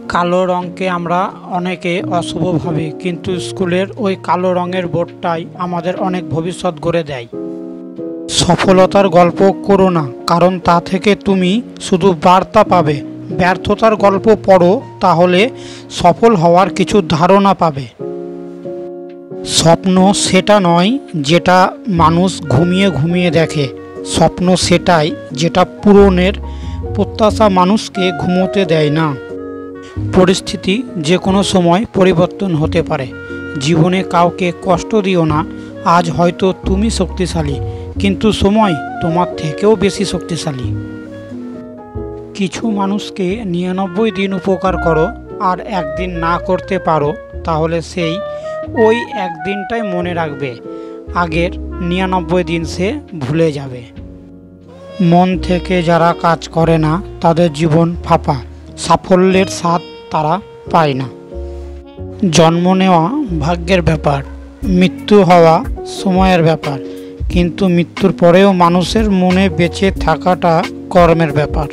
কালো রঙকে আমরা অনেকে অশুভ ভাবি, কিন্তু স্কুলের ওই কালো রঙের বোর্ডটাই আমাদের অনেক ভবিষ্যৎ গড়ে দেয়। সফলতার গল্প করো না, কারণ তা থেকে তুমি শুধু বার্তা পাবে। ব্যর্থতার গল্প পড়ো, তাহলে সফল হওয়ার কিছু ধারণা পাবে। স্বপ্ন সেটা নয় যেটা মানুষ ঘুমিয়ে ঘুমিয়ে দেখে, স্বপ্ন সেটাই যেটা পূরণের প্রত্যাশা মানুষকে ঘুমোতে দেয় না। পরিস্থিতি যে কোনো সময় পরিবর্তন হতে পারে। জীবনে কাউকে কষ্ট দিও না। আজ হয়তো তুমি শক্তিশালী, কিন্তু সময় তোমার থেকেও বেশি শক্তিশালী। কিছু মানুষকে 99 দিন উপকার করো, আর একদিন না করতে পারো, তাহলে সেই ওই একদিনটাই মনে রাখবে। আগের 99 দিন সে ভুলে যাবে। মন থেকে যারা কাজ করে না তাদের জীবন ফাঁপা, সাফল্যের স্বাদ তারা পায় না। জন্ম নেওয়া ভাগ্যের ব্যাপার, মৃত্যু হওয়া সময়ের ব্যাপার, কিন্তু মৃত্যুর পরেও মানুষের মনে বেঁচে থাকাটা কর্মের ব্যাপার।